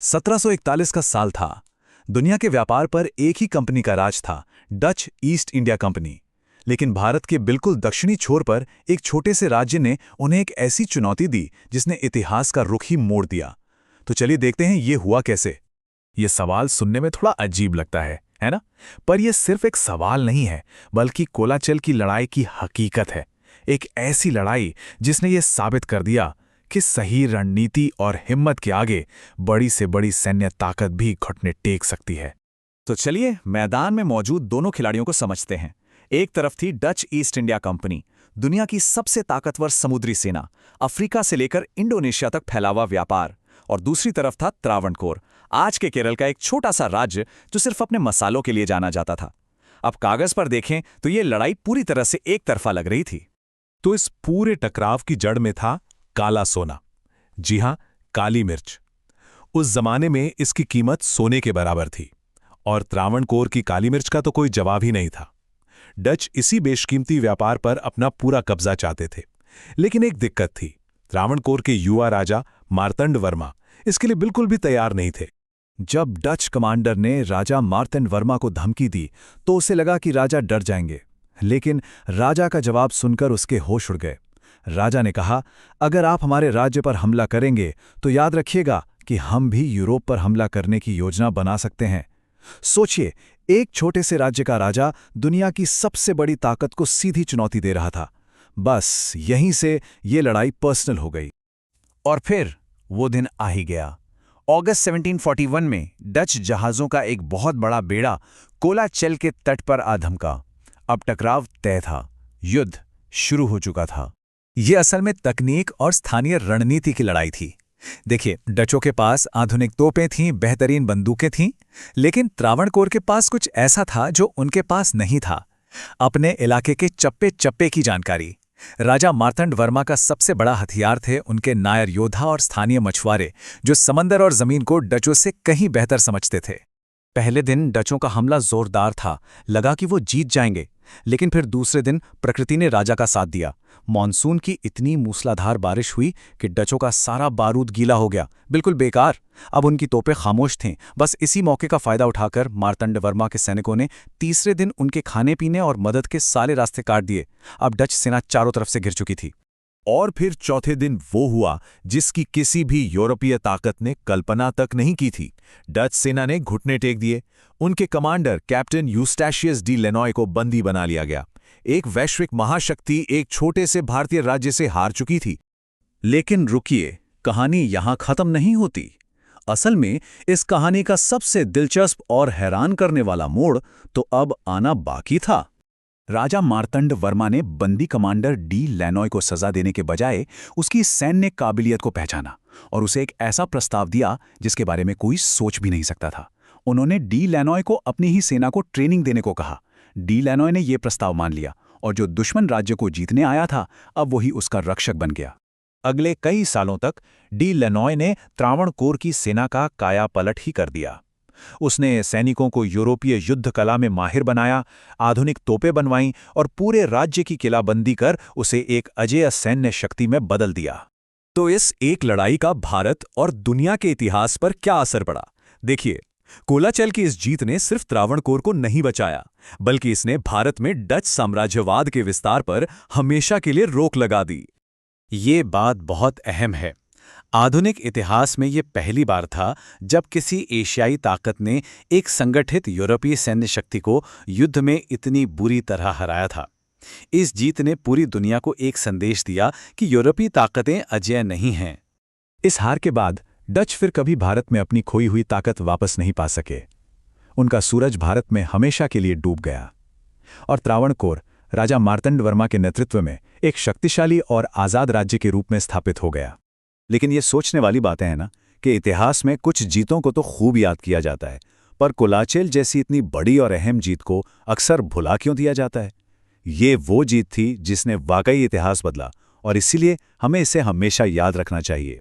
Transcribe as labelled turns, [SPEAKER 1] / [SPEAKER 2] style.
[SPEAKER 1] 1741 का साल था। दुनिया के व्यापार पर एक ही कंपनी का राज था, डच ईस्ट इंडिया कंपनी। लेकिन भारत के बिल्कुल दक्षिणी छोर पर एक छोटे से राज्य ने उन्हें एक ऐसी चुनौती दी जिसने इतिहास का रुख ही मोड़ दिया। तो चलिए देखते हैं ये हुआ कैसे। ये सवाल सुनने में थोड़ा अजीब लगता है ना? पर यह सिर्फ एक सवाल नहीं है, बल्कि कोलाचल की लड़ाई की हकीकत है। एक ऐसी लड़ाई जिसने ये साबित कर दिया कि सही रणनीति और हिम्मत के आगे बड़ी से बड़ी सैन्य ताकत भी घुटने टेक सकती है। तो चलिए मैदान में मौजूद दोनों खिलाड़ियों को समझते हैं। एक तरफ थी डच ईस्ट इंडिया कंपनी, दुनिया की सबसे ताकतवर समुद्री सेना, अफ्रीका से लेकर इंडोनेशिया तक फैला हुआ व्यापार। और दूसरी तरफ था त्रावणकोर, आज के केरल का एक छोटा सा राज्य जो सिर्फ अपने मसालों के लिए जाना जाता था। अब कागज पर देखें तो ये लड़ाई पूरी तरह से एक तरफा लग रही थी।
[SPEAKER 2] तो इस पूरे टकराव की जड़ में था काला सोना। जी हां, काली मिर्च। उस जमाने में इसकी कीमत सोने के बराबर थी और त्रावणकोर की काली मिर्च का तो कोई जवाब ही नहीं था। डच इसी बेशकीमती व्यापार पर अपना पूरा कब्जा चाहते थे। लेकिन एक दिक्कत थी, त्रावणकोर के युवा राजा मार्तंड वर्मा इसके लिए बिल्कुल भी तैयार नहीं थे।
[SPEAKER 1] जब डच कमांडर ने राजा मार्तंड वर्मा को धमकी दी तो उसे लगा कि राजा डर जाएंगे, लेकिन राजा का जवाब सुनकर उसके होश उड़ गए। राजा ने कहा, अगर आप हमारे राज्य पर हमला करेंगे तो याद रखिएगा कि हम भी यूरोप पर हमला करने की योजना बना सकते हैं। सोचिए, एक छोटे से राज्य का राजा दुनिया की सबसे बड़ी ताकत को सीधी चुनौती दे रहा था। बस यहीं से ये लड़ाई पर्सनल हो गई। और फिर वो दिन आ ही गया। अगस्त 1741 में डच जहाज़ों का एक बहुत बड़ा बेड़ा कोलाचल के तट पर आ धमका। अब टकराव तय था, युद्ध शुरू हो चुका था। ये असल में तकनीक और स्थानीय रणनीति की लड़ाई थी। देखिए, डचों के पास आधुनिक तोपें थीं, बेहतरीन बंदूकें थीं, लेकिन त्रावणकोर के पास कुछ ऐसा था जो उनके पास नहीं था, अपने इलाके के चप्पे चप्पे की जानकारी। राजा मार्तंड वर्मा का सबसे बड़ा हथियार थे उनके नायर योद्धा और स्थानीय मछुआरे, जो समंदर और जमीन को डचों से कहीं बेहतर समझते थे। पहले दिन डचों का हमला जोरदार था, लगा कि वो जीत जाएंगे। लेकिन फिर दूसरे दिन प्रकृति ने राजा का साथ दिया। मॉनसून की इतनी मूसलाधार बारिश हुई कि डचों का सारा बारूद गीला हो गया, बिल्कुल बेकार। अब उनकी तोपें खामोश थीं। बस इसी मौके का फायदा उठाकर मार्तंड वर्मा के सैनिकों ने तीसरे दिन उनके खाने पीने और मदद के सारे रास्ते काट दिए। अब डच सेना चारों तरफ से घिर चुकी थी।
[SPEAKER 2] और फिर चौथे दिन वो हुआ जिसकी किसी भी यूरोपीय ताकत ने कल्पना तक नहीं की थी। डच सेना ने घुटने टेक दिए। उनके कमांडर कैप्टन यूस्टैशियस डी लेनॉय को बंदी बना लिया गया। एक वैश्विक महाशक्ति एक छोटे से भारतीय राज्य से हार चुकी थी।
[SPEAKER 1] लेकिन रुकिए, कहानी यहां खत्म नहीं होती। असल में इस कहानी का सबसे दिलचस्प और हैरान करने वाला मोड़ तो अब आना बाकी था। राजा मार्तंड वर्मा ने बंदी कमांडर डी लेनॉय को सजा देने के बजाय उसकी सैन्य काबिलियत को पहचाना और उसे एक ऐसा प्रस्ताव दिया जिसके बारे में कोई सोच भी नहीं सकता था। उन्होंने डी लेनॉय को अपनी ही सेना को ट्रेनिंग देने को कहा। डी लेनॉय ने यह प्रस्ताव मान लिया और जो दुश्मन राज्य को जीतने आया था, अब वही उसका रक्षक बन गया।
[SPEAKER 2] अगले कई सालों तक डी लेनॉय ने त्रावणकोर की सेना का कायापलट ही कर दिया। उसने सैनिकों को यूरोपीय युद्ध कला में माहिर बनाया, आधुनिक तोपें बनवाईं और पूरे राज्य की किलाबंदी कर उसे एक अजेय सैन्य शक्ति में बदल दिया।
[SPEAKER 1] तो इस एक लड़ाई का भारत और दुनिया के इतिहास पर क्या असर पड़ा? देखिए, कोलाचल की इस जीत ने सिर्फ त्रावणकोर को नहीं बचाया, बल्कि इसने भारत में डच साम्राज्यवाद के विस्तार पर हमेशा के लिए रोक लगा दी। ये बात बहुत अहम है। आधुनिक इतिहास में ये पहली बार था जब किसी एशियाई ताकत ने एक संगठित यूरोपीय सैन्य शक्ति को युद्ध में इतनी बुरी तरह हराया था। इस जीत ने पूरी दुनिया को एक संदेश दिया कि यूरोपीय ताकतें अजेय नहीं हैं। इस हार के बाद डच फिर कभी भारत में अपनी खोई हुई ताकत वापस नहीं पा सके। उनका सूरज भारत में हमेशा के लिए डूब गया और त्रावणकोर राजा मार्तंड वर्मा के नेतृत्व में एक शक्तिशाली और आज़ाद राज्य के रूप में स्थापित हो गया। लेकिन ये सोचने वाली बातें हैं ना कि इतिहास में कुछ जीतों को तो खूब याद किया जाता है, पर कोलाचल जैसी इतनी बड़ी और अहम जीत को अक्सर भुला क्यों दिया जाता है? ये वो जीत थी जिसने वाकई इतिहास बदला और इसीलिए हमें इसे हमेशा याद रखना चाहिए।